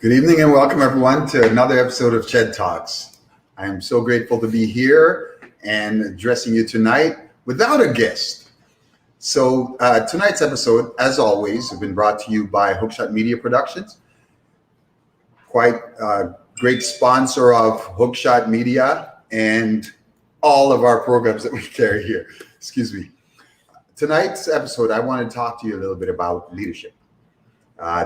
Good evening and welcome everyone to another episode of ChedTalks. I am so grateful to be here and addressing you tonight without a guest. So tonight's episode, as always, has been brought to you by Hookshot Media Productions. Quite a great sponsor of Hookshot Media and all of our programs that we carry here. Excuse me. Tonight's episode, I want to talk to you a little bit about leadership.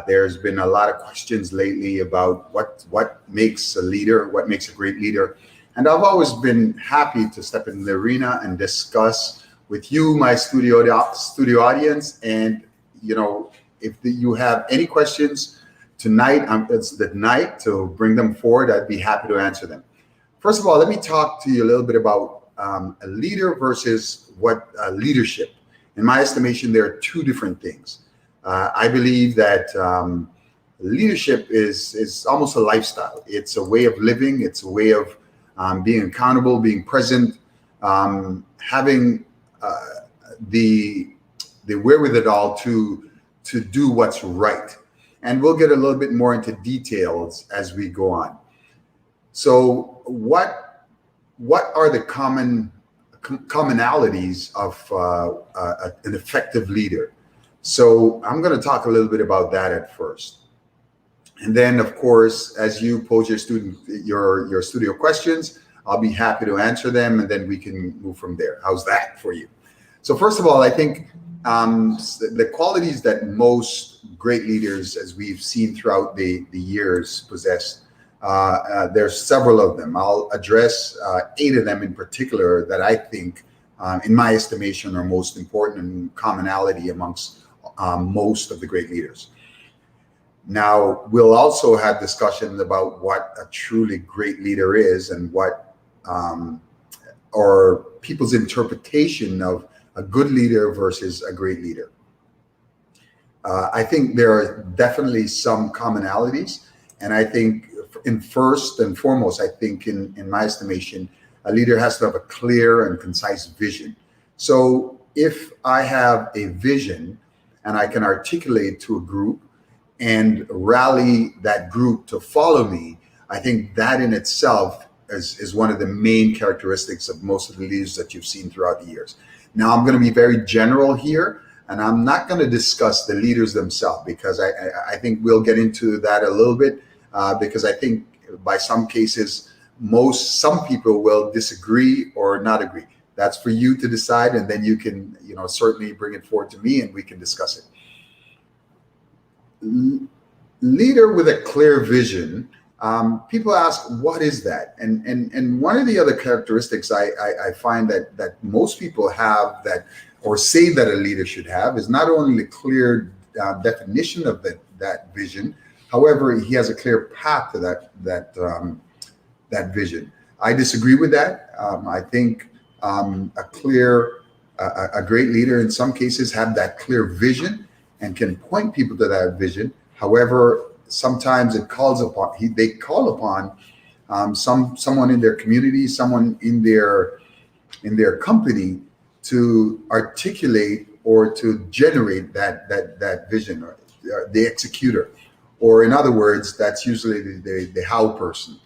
There's been a lot of questions lately about what makes a leader, what makes a great leader. And I've always been happy to step in the arena and discuss with you, my studio audience. And, you know, if you have any questions tonight, it's the night to bring them forward. I'd be happy to answer them. First of all, let me talk to you a little bit about a leader versus leadership. In my estimation, there are two different things. I believe that leadership is almost a lifestyle. It's a way of living. It's a way of being accountable, being present, having the wherewithal to do what's right. And we'll get a little bit more into details as we go on. So what are the commonalities of an effective leader? So I'm going to talk a little bit about that at first. And then, of course, as you pose your studio questions, I'll be happy to answer them, and then we can move from there. How's that for you? So first of all, I think the qualities that most great leaders, as we've seen throughout the years, possess, there's several of them. I'll address 8 of them in particular that I think, in my estimation, are most important and commonality amongst most of the great leaders. Now, we'll also have discussions about what a truly great leader is and what or people's interpretation of a good leader versus a great leader. I think there are definitely some commonalities, and I think first and foremost, I think in my estimation, a leader has to have a clear and concise vision. So if I have a vision and I can articulate to a group and rally that group to follow me, I think that in itself is one of the main characteristics of most of the leaders that you've seen throughout the years. Now, I'm going to be very general here, and I'm not going to discuss the leaders themselves, because I think we'll get into that a little bit, because I think by some cases, some people will disagree or not agree. That's for you to decide, and then you can, certainly bring it forward to me and we can discuss it. Leader with a clear vision. People ask, what is that? And one of the other characteristics I find that most people have that, or say that a leader should have, is not only the clear definition of that vision. However, he has a clear path to that vision. I disagree with that. I think a great leader in some cases have that clear vision and can point people to that vision. However, sometimes they call upon someone in their community, someone in their company to articulate or to generate that vision, or the executor. Or in other words, that's usually the how person.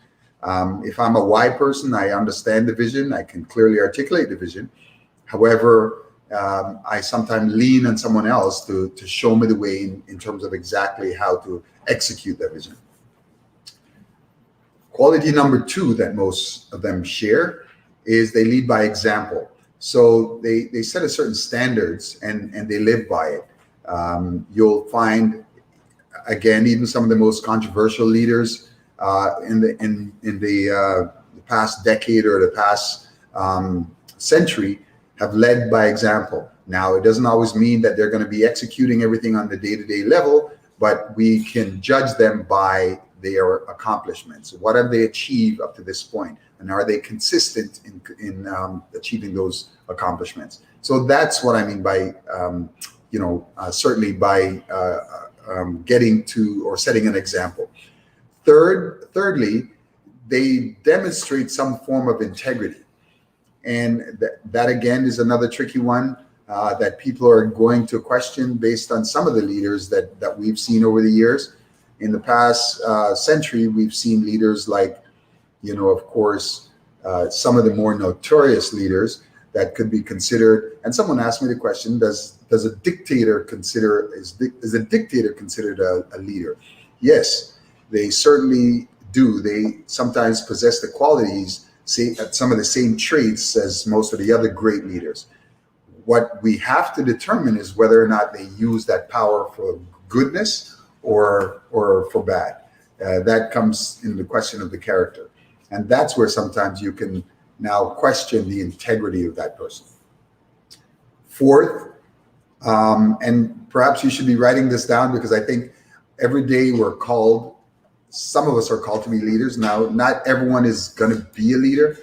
If I'm a why person, I understand the vision. I can clearly articulate the vision. However, I sometimes lean on someone else to show me the way in terms of exactly how to execute that vision. Quality number 2 that most of them share is they lead by example. So they set a certain standards and they live by it. You'll find, again, even some of the most controversial leaders in the past decade or the past century have led by example. Now, it doesn't always mean that they're going to be executing everything on the day-to-day level, but we can judge them by their accomplishments. What have they achieved up to this point? And are they consistent in achieving those accomplishments? So that's what I mean by, certainly by getting to or setting an example. Thirdly, they demonstrate some form of integrity. And that again is another tricky one that people are going to question based on some of the leaders that we've seen over the years. In the past century, we've seen leaders like, of course, some of the more notorious leaders that could be considered. And someone asked me the question: Does a dictator is a dictator considered a leader? Yes, they certainly do. They sometimes possess the qualities, some of the same traits as most of the other great leaders. What we have to determine is whether or not they use that power for goodness or for bad. That comes in the question of the character. And that's where sometimes you can now question the integrity of that person. Fourth, and perhaps you should be writing this down, because I think every day some of us are called to be leaders. Now, not everyone is going to be a leader.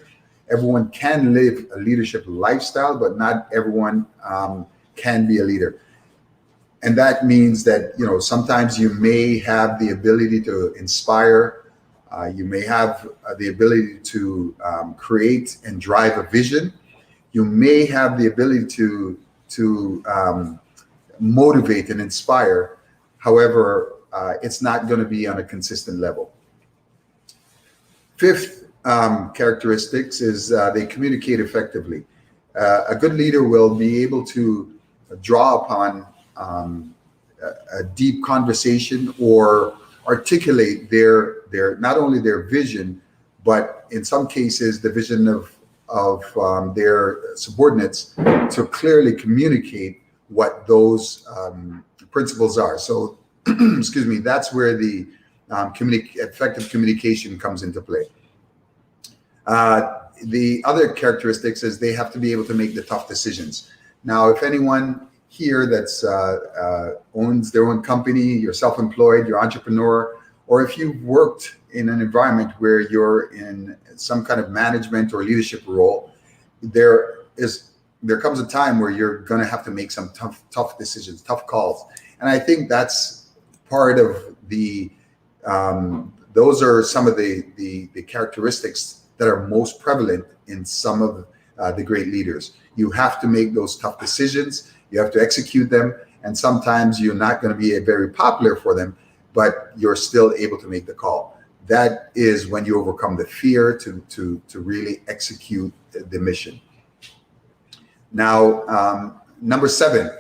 Everyone can live a leadership lifestyle, but not everyone can be a leader. And that means that, sometimes you may have the ability to inspire. You may have the ability to create and drive a vision. You may have the ability to motivate and inspire. However, it's not going to be on a consistent level. Fifth characteristics is they communicate effectively. A good leader will be able to draw upon a deep conversation or articulate their not only their vision, but in some cases the vision of their subordinates, to clearly communicate what those principles are. So, excuse me, that's where the effective communication comes into play. The other characteristics is they have to be able to make the tough decisions. Now, if anyone here that's owns their own company, you're self-employed, you're entrepreneur, or if you've worked in an environment where you're in some kind of management or leadership role, there comes a time where you're going to have to make some tough decisions, tough calls. And I think that's part of the those are some of the characteristics that are most prevalent in some of the great leaders. You have to make those tough decisions. You have to execute them, and sometimes you're not going to be very popular for them, but you're still able to make the call. That is when you overcome the fear to really execute the mission. Now, number 7,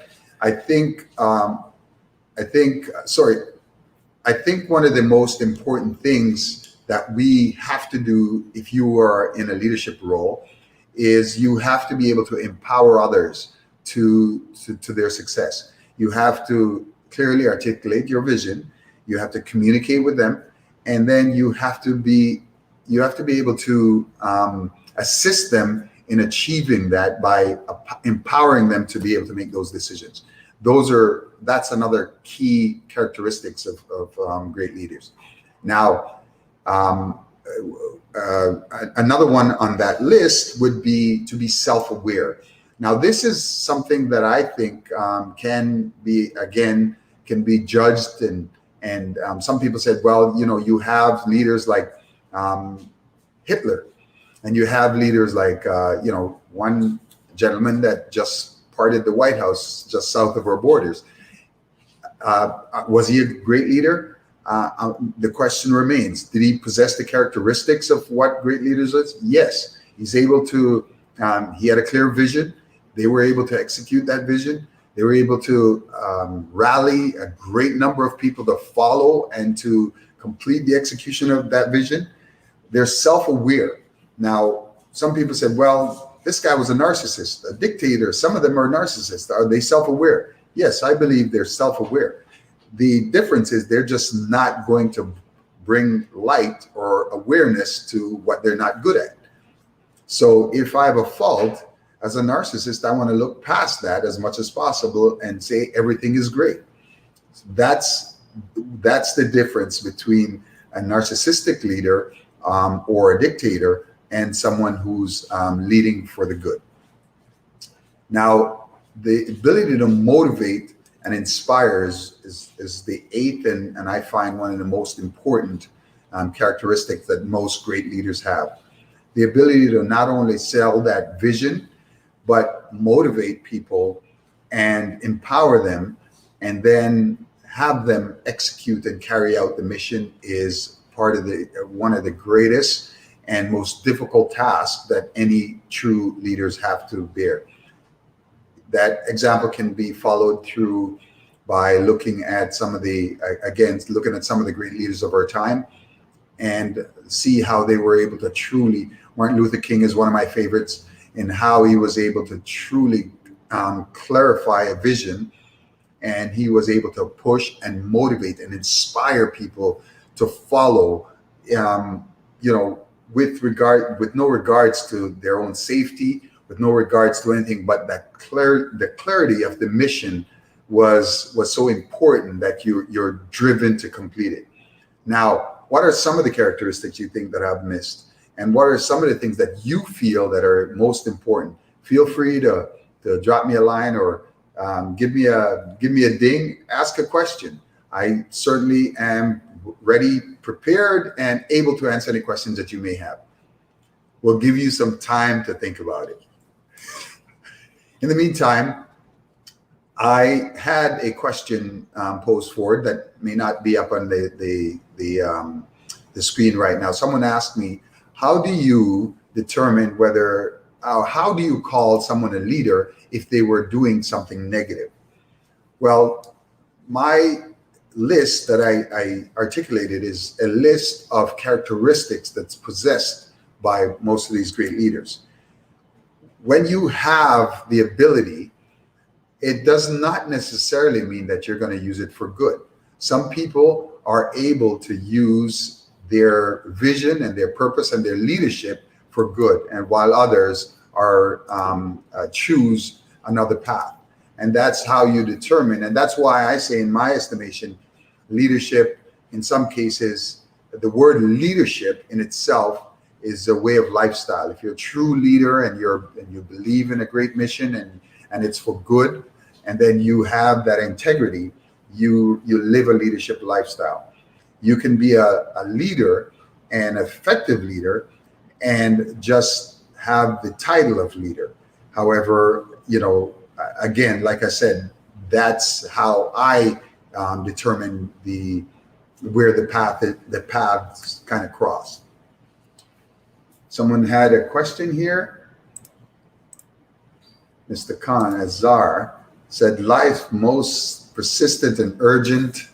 I think one of the most important things that we have to do if you are in a leadership role is you have to be able to empower others to their success. You have to clearly articulate your vision. You have to communicate with them, and then you have to be able to assist them in achieving that by empowering them to be able to make those decisions. That's another key characteristics of great leaders. Now, another one on that list would be to be self-aware. Now, this is something that I think can be judged, and some people said, well, you have leaders like Hitler, and you have leaders like one gentleman that just parted the White House just south of our borders. Was he a great leader? The question remains: did he possess the characteristics of what great leaders is? Yes, he's able to. He had a clear vision. They were able to execute that vision. They were able to rally a great number of people to follow and to complete the execution of that vision. They're self-aware. Now, some people said, well, this guy was a narcissist, a dictator. Some of them are narcissists. Are they self-aware? Yes, I believe they're self-aware. The difference is they're just not going to bring light or awareness to what they're not good at. So if I have a fault, as a narcissist, I want to look past that as much as possible and say everything is great. That's the difference between a narcissistic leader or a dictator and someone who's leading for the good. Now, the ability to motivate and inspire is the 8th and I find one of the most important characteristics that most great leaders have. The ability to not only sell that vision, but motivate people and empower them, and then have them execute and carry out the mission is part of one of the greatest and most difficult tasks that any true leaders have to bear. That example can be followed through by looking at some of the great leaders of our time and see how they were able to truly. Martin Luther King is one of my favorites, in how he was able to truly clarify a vision, and he was able to push and motivate and inspire people to follow, with no regards to their own safety, with no regards to anything, but the clarity of the mission was so important that you're driven to complete it. Now, what are some of the characteristics you think that I've missed? And what are some of the things that you feel that are most important? Feel free to drop me a line, or give me a ding, ask a question. I certainly am ready, prepared, and able to answer any questions that you may have. We'll give you some time to think about it. In the meantime, I had a question posed forward that may not be up on the screen right now. Someone asked me, how do you determine how do you call someone a leader if they were doing something negative? Well, my list that I articulated is a list of characteristics that's possessed by most of these great leaders. When you have the ability, it does not necessarily mean that you're going to use it for good. Some people are able to use their vision and their purpose and their leadership for good, and while others are choose another path. And that's how you determine. And that's why I say, in my estimation, leadership, in some cases, the word leadership in itself is a way of lifestyle. If you're a true leader and you believe in a great mission and it's for good, and then you have that integrity, you live a leadership lifestyle. You can be a leader, an effective leader, and just have the title of leader. However, again, like I said, that's how I determine where the paths kind of cross. Someone had a question here. Mr. Khan Azar said, life's most persistent and urgent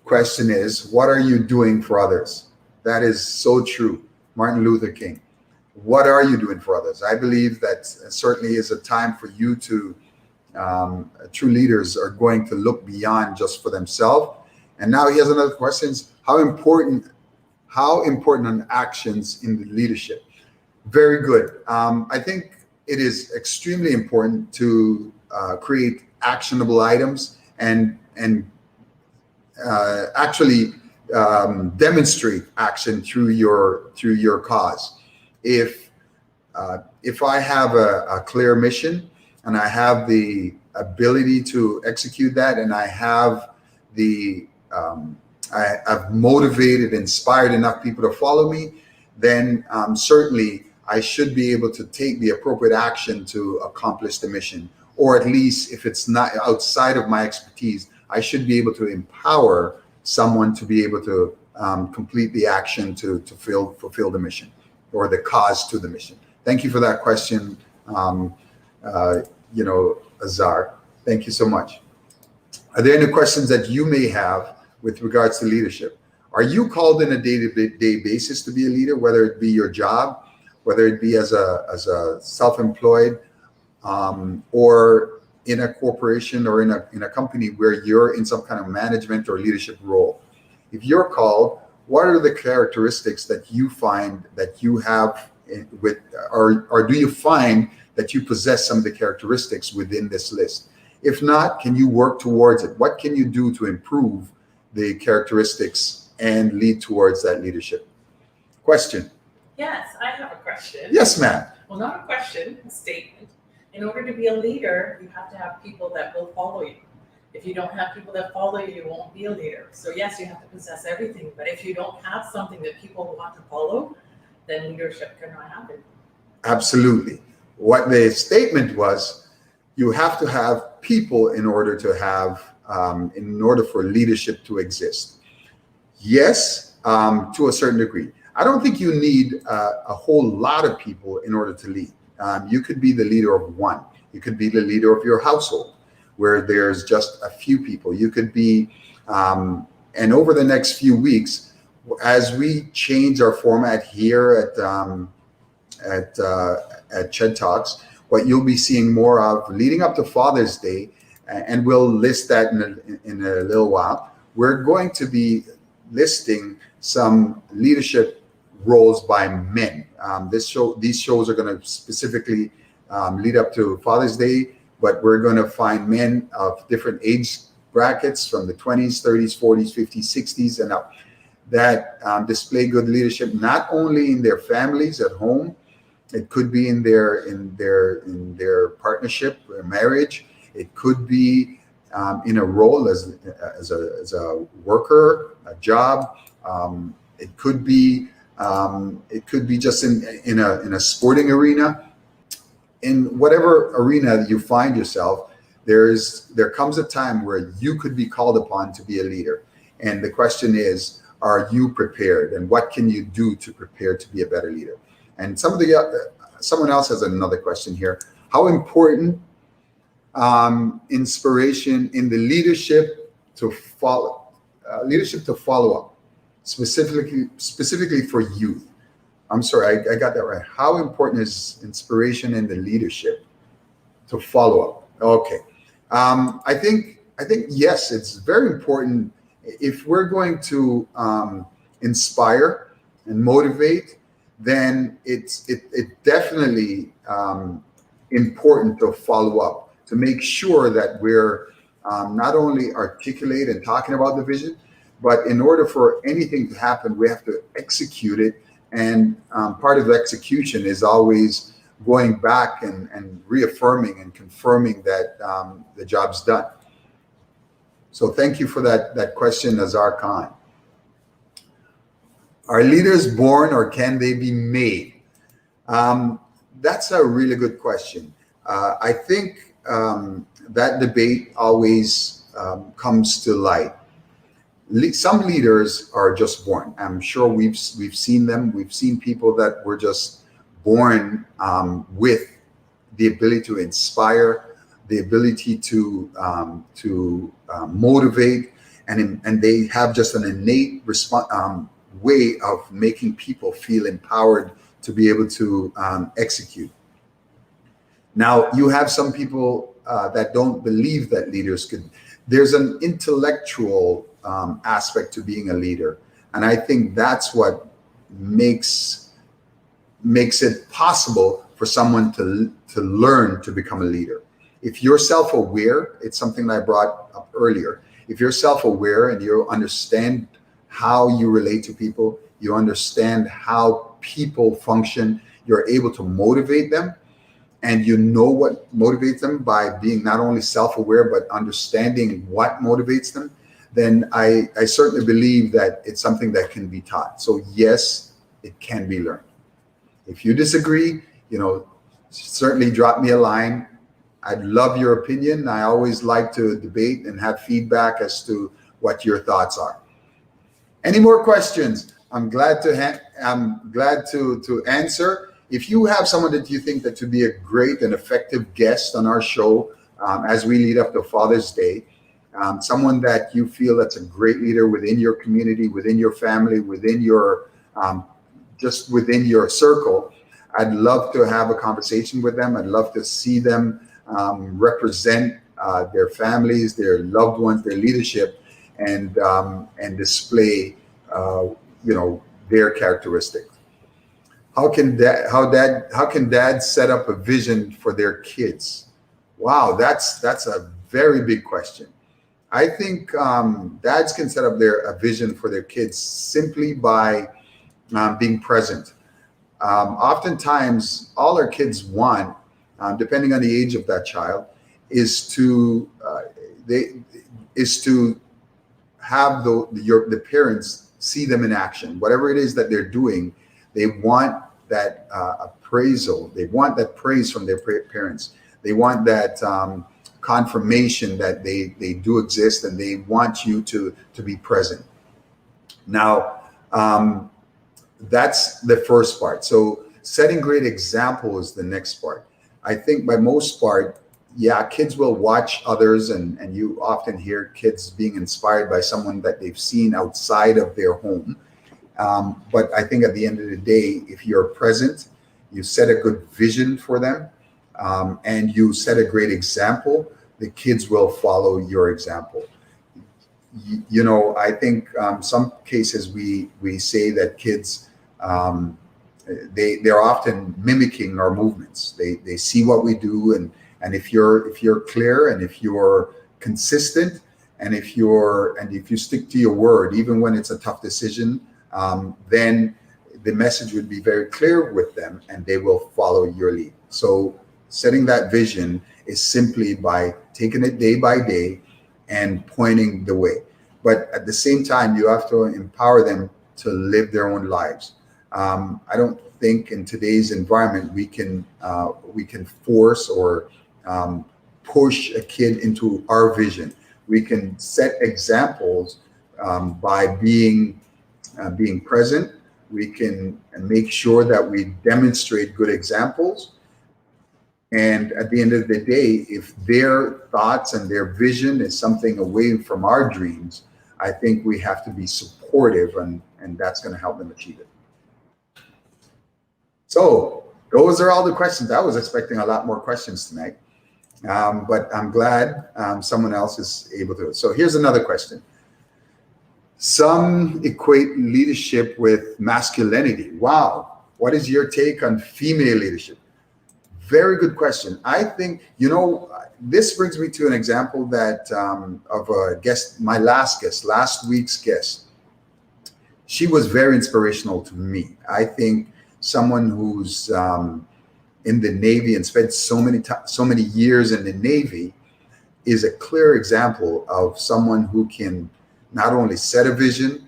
question is, what are you doing for others? That is so true. Martin Luther King. What are you doing for others? I believe that certainly is a time for you to, true leaders are going to look beyond just for themselves. And now he has another question. How important are actions in the leadership? Very good. I think it is extremely important to create actionable items and actually demonstrate action through your cause. If I have a clear mission and I have the ability to execute that, and I have I've motivated, inspired enough people to follow me, then certainly I should be able to take the appropriate action to accomplish the mission. Or at least, if it's not outside of my expertise, I should be able to empower someone to be able to complete the action to fulfill the mission, or the cause to the mission. Thank you for that question, Azar. Thank you so much. Are there any questions that you may have with regards to leadership? Are you called on a day-to-day basis to be a leader, whether it be your job, whether it be as a self-employed, or in a corporation, or in a company where you're in some kind of management or leadership role? If you're called, what are the characteristics that you find that you have or do you find that you possess some of the characteristics within this list? If not, can you work towards it? What can you do to improve the characteristics and lead towards that leadership? Question. Yes, I have a question. Yes, ma'am. Well, not a question, a statement. In order to be a leader, you have to have people that will follow you. If you don't have people that follow you, you won't be a leader. So yes, you have to possess everything. But if you don't have something that people want to follow, then leadership cannot happen. Absolutely. What the statement was, you have to have people in order to have in order for leadership to exist? Yes, to a certain degree. I don't think you need a whole lot of people in order to lead. You could be the leader of one. You could be the leader of your household, where there's just a few people. You could be, and over the next few weeks, as we change our format here at ChedTalks, what you'll be seeing more of leading up to Father's Day, and we'll list that in a little while. We're going to be listing some leadership roles by men. These shows are going to specifically lead up to Father's Day, but we're going to find men of different age brackets from the 20s, 30s, 40s, 50s, 60s, and up that display good leadership not only in their families at home. It could be in their partnership or marriage. It could be in a role as a worker, a job. It could be just in a sporting arena. In whatever arena that you find yourself, there comes a time where you could be called upon to be a leader. And the question is, are you prepared? And what can you do to prepare to be a better leader? And someone else has another question here. How important inspiration in the leadership to follow up, specifically for youth? I'm sorry, I got that right. How important is inspiration in the leadership to follow up? Okay, I think yes, it's very important. If we're going to inspire and motivate, then it's definitely important to follow up, to make sure that we're not only articulate and talking about the vision, but in order for anything to happen, we have to execute it. And part of the execution is always going back and reaffirming and confirming that the job's done. So thank you for that question, Nazar Khan. Are leaders born or can they be made? That's a really good question. I think that debate always comes to light. Some leaders are just born. I'm sure we've seen them. We've seen people that were just born with the ability to inspire, the ability to motivate, and they have just an innate way of making people feel empowered to be able to execute. Now, you have some people that don't believe that leaders could. There's an intellectual aspect to being a leader, and I think that's what makes it possible for someone to learn to become a leader. If you're self-aware, it's something that I brought up earlier. If you're self-aware and you understand how you relate to people, you understand how people function, you're able to motivate them, and you know what motivates them by being not only self-aware, but understanding what motivates them, then I certainly believe that it's something that can be taught. So yes, it can be learned. If you disagree, certainly drop me a line. I'd love your opinion. I always like to debate and have feedback as to what your thoughts are. Any more questions? I'm glad to answer. If you have someone that you think that would be a great and effective guest on our show as we lead up to Father's Day, someone that you feel that's a great leader within your community, within your family, within your just within your circle, I'd love to have a conversation with them. I'd love to see them represent their families, their loved ones, their leadership, and display their characteristics. How can dads set up a vision for their kids? Wow, that's a very big question. I think dads can set up a vision for their kids simply by being present. Oftentimes, all our kids want, depending on the age of that child, is to have the parents see them in action. Whatever it is that they're doing, they want that appraisal. They want that praise from their parents. They want that confirmation that they do exist and they want you to be present. Now, that's the first part. So setting great example is the next part. I think by most part, yeah, kids will watch others, and you often hear kids being inspired by someone that they've seen outside of their home. But I think at the end of the day, if you're present, you set a good vision for them, and you set a great example, the kids will follow your example. You know, I think some cases we say that kids, they're often mimicking our movements. They see what we do, and if you're clear, and if you're consistent, and if you stick to your word, even when it's a tough decision, then the message would be very clear with them, and they will follow your lead. So setting that vision is simply by taking it day by day and pointing the way. But at the same time, you have to empower them to live their own lives. I don't think in today's environment we can force or push a kid into our vision. We can set examples by being present. We can make sure that we demonstrate good examples. And at the end of the day, if their thoughts and their vision is something away from our dreams, I think we have to be supportive, and that's going to help them achieve it. So those are all the questions. I was expecting a lot more questions tonight, but I'm glad someone else is able to. So here's another question. Some equate leadership with masculinity. Wow. What is your take on female leadership? Very good question. I think, this brings me to an example that of a guest, my last week's guest. She was very inspirational to me. I think someone who's in the Navy and spent so many years in the Navy is a clear example of someone who can not only set a vision,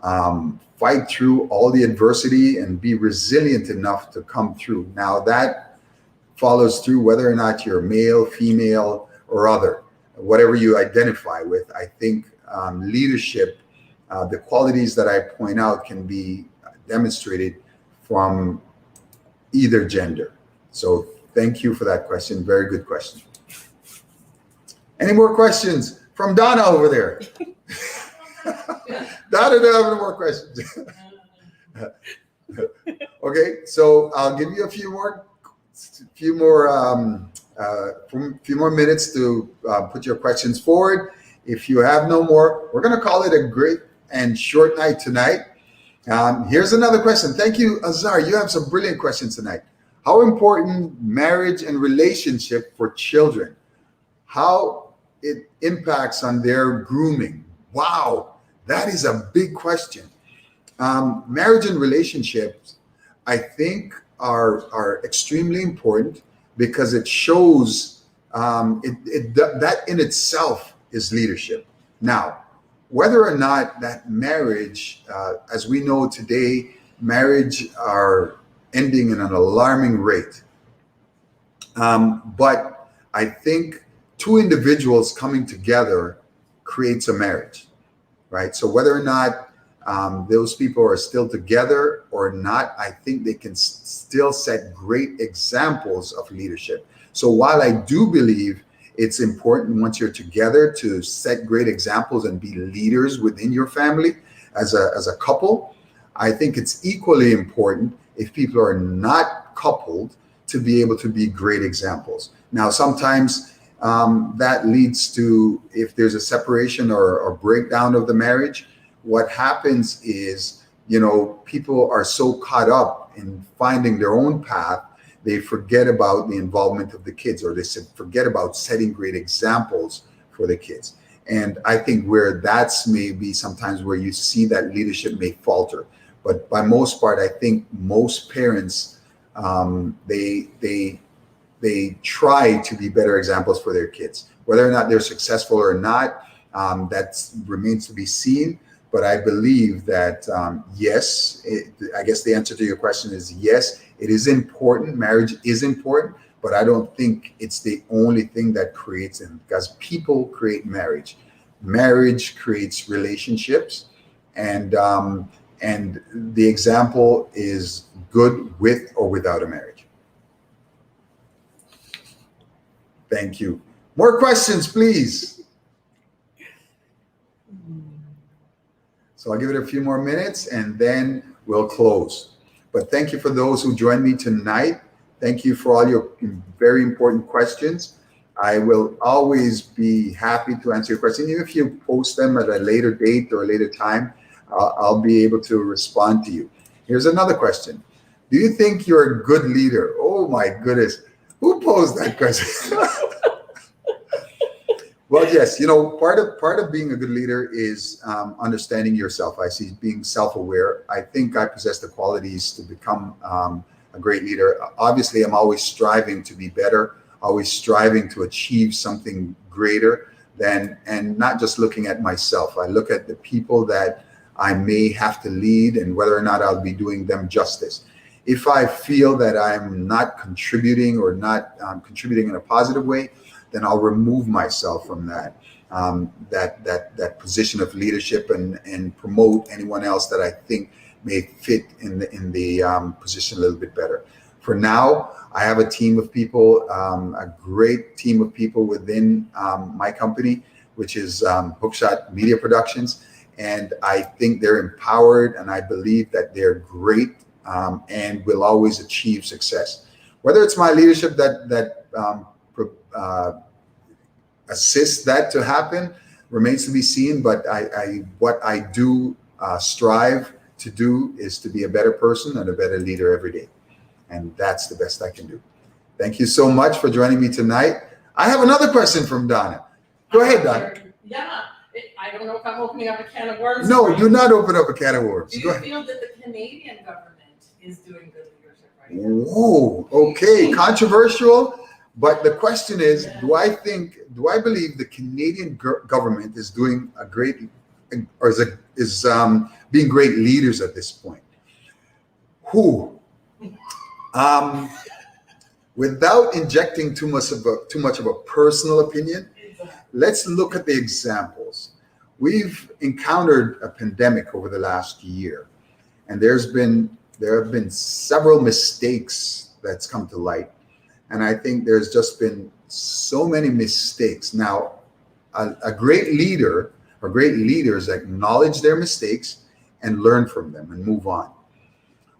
fight through all the adversity, and be resilient enough to come through. Now that follows through whether or not you're male, female, or other, whatever you identify with. I think leadership, the qualities that I point out, can be demonstrated from either gender. So thank you for that question. Very good question. Any more questions from Donna over there? Donna, do I have any more questions? Okay, so I'll give you a few more minutes to put your questions forward. If you have no more, we're going to call it a great and short night tonight. Here's another question. Thank you, Azar. You have some brilliant questions tonight. How important marriage and relationship for children? How it impacts on their grooming? Wow, that is a big question. Marriage and relationships, I think, are extremely important because it shows that in itself is leadership. Now, whether or not that marriage, as we know today, marriage are ending in an alarming rate. But I think two individuals coming together creates a marriage, right? So whether or not those people are still together or not, I think they can still set great examples of leadership. So while I do believe it's important once you're together to set great examples and be leaders within your family as a couple, I think it's equally important if people are not coupled to be able to be great examples. Now, sometimes that leads to, if there's a separation or breakdown of the marriage, what happens is, people are so caught up in finding their own path, they forget about the involvement of the kids, or they forget about setting great examples for the kids. And I think where that's maybe sometimes where you see that leadership may falter. But by most part, I think most parents, they try to be better examples for their kids. Whether or not they're successful or not, that remains to be seen. But I believe that, yes, I guess the answer to your question is yes, it is important. Marriage is important, but I don't think it's the only thing that creates them, because people create marriage. Marriage creates relationships, and the example is good with or without a marriage. Thank you. More questions, please. So I'll give it a few more minutes and then we'll close. But thank you for those who joined me tonight. Thank you for all your very important questions. I will always be happy to answer your question. Even if you post them at a later date or a later time, I'll be able to respond to you. Here's another question. Do you think you're a good leader? Oh my goodness. Who posed that question? Well, yes, part of being a good leader is understanding yourself. I see being self-aware. I think I possess the qualities to become a great leader. Obviously, I'm always striving to be better, always striving to achieve something greater and not just looking at myself. I look at the people that I may have to lead and whether or not I'll be doing them justice. If I feel that I'm not contributing or not contributing in a positive way, then I'll remove myself from that position of leadership and promote anyone else that I think may fit in the position a little bit better. For now, I have a team of people, a great team of people within my company, which is Hookshot Media Productions, and I think they're empowered, and I believe that they're great and will always achieve success. Whether it's my leadership that assist that to happen remains to be seen, but what I do strive to do is to be a better person and a better leader every day, and that's the best I can do. Thank you so much for joining me tonight. I have another question from Donna. Go ahead, Donna. Yeah, I don't know if I'm opening up a can of worms. No, do not open up a can of worms. Do you feel that the Canadian government is doing good leadership right now? Whoa, okay, controversial. But the question is, do I believe the Canadian government is doing a great, or is being great leaders at this point? Without injecting too much of a personal opinion, let's look at the examples. We've encountered a pandemic over the last year, and there have been several mistakes that's come to light. And I think there's just been so many mistakes. Now, a great leader or great leaders acknowledge their mistakes and learn from them and move on.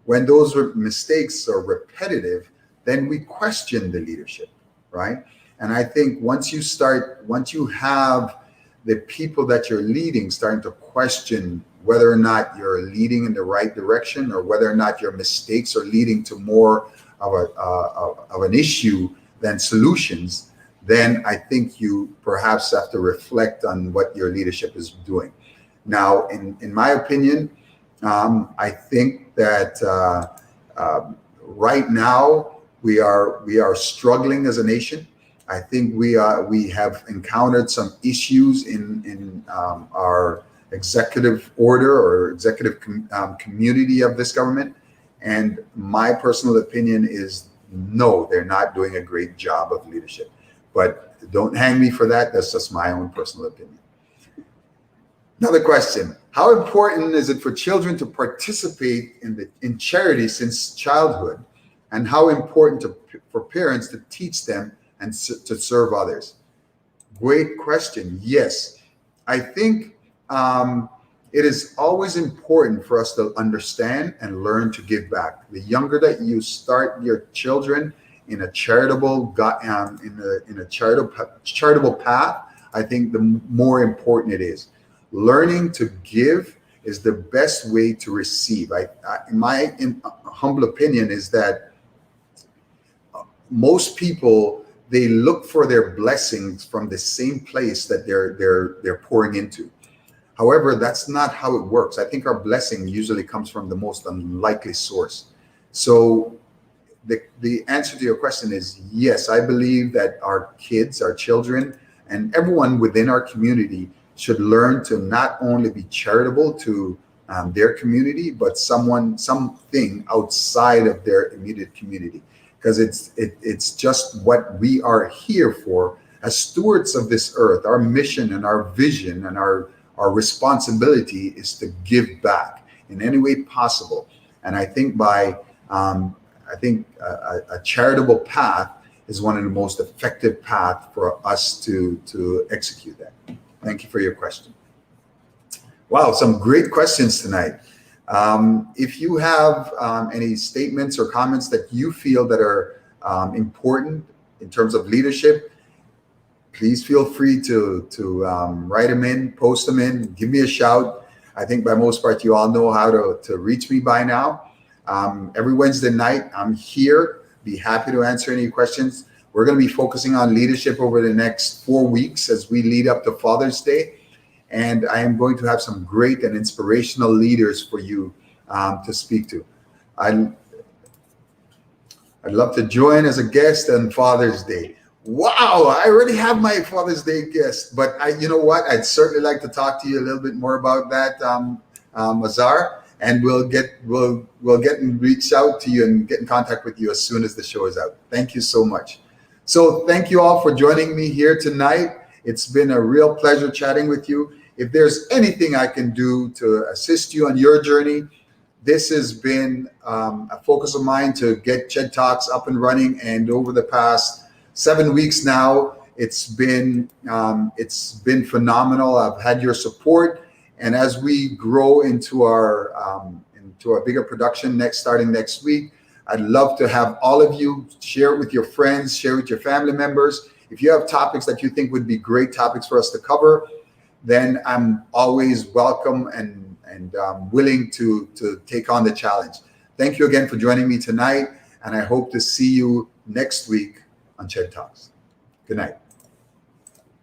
When those mistakes are repetitive, then we question the leadership, right? And I think once you have the people that you're leading starting to question whether or not you're leading in the right direction or whether or not your mistakes are leading to more of an issue than solutions, then I think you perhaps have to reflect on what your leadership is doing. Now, in my opinion, I think that right now we are struggling as a nation. I think we have encountered some issues in our executive order or executive community of this government. And my personal opinion is no, they're not doing a great job of leadership. But don't hang me for that. That's just my own personal opinion. Another question. How important is it for children to participate in charity since childhood? And how important for parents to teach them and to serve others? Great question. Yes, I think it is always important for us to understand and learn to give back. The younger that you start your children in a charitable charitable path, I think the more important it is. Learning to give is the best way to receive. In my humble opinion, is that most people, they look for their blessings from the same place that they're pouring into. However, that's not how it works. I think our blessing usually comes from the most unlikely source. So the answer to your question is yes, I believe that our kids, our children, and everyone within our community should learn to not only be charitable to their community, but something outside of their immediate community. because it's just what we are here for as stewards of this earth. Our mission and our vision and our responsibility is to give back in any way possible. And I think a charitable path is one of the most effective paths for us to execute that. Thank you for your question. Wow, some great questions tonight. If you have any statements or comments that you feel that are important in terms of leadership, please feel free to write them in, post them in, give me a shout. I think by most part, you all know how to reach me by now. Every Wednesday night, I'm here. Be happy to answer any questions. We're going to be focusing on leadership over the next 4 weeks as we lead up to Father's Day. And I am going to have some great and inspirational leaders for you to speak to. I'd love to join as a guest on Father's Day. Wow, I already have my Father's Day guest, but you know what? I'd certainly like to talk to you a little bit more about that, Mazar. And we'll get and reach out to you and get in contact with you as soon as the show is out. Thank you so much. So thank you all for joining me here tonight. It's been a real pleasure chatting with you. If there's anything I can do to assist you on your journey, this has been a focus of mine to get ChedTalks up and running. And over the past 7 weeks now, it's been phenomenal. I've had your support. And as we grow into our bigger production starting next week, I'd love to have all of you share it with your friends, share it with your family members. If you have topics that you think would be great topics for us to cover, then I'm always welcome and willing to take on the challenge. Thank you again for joining me tonight, and I hope to see you next week on ChedTalks. Good night.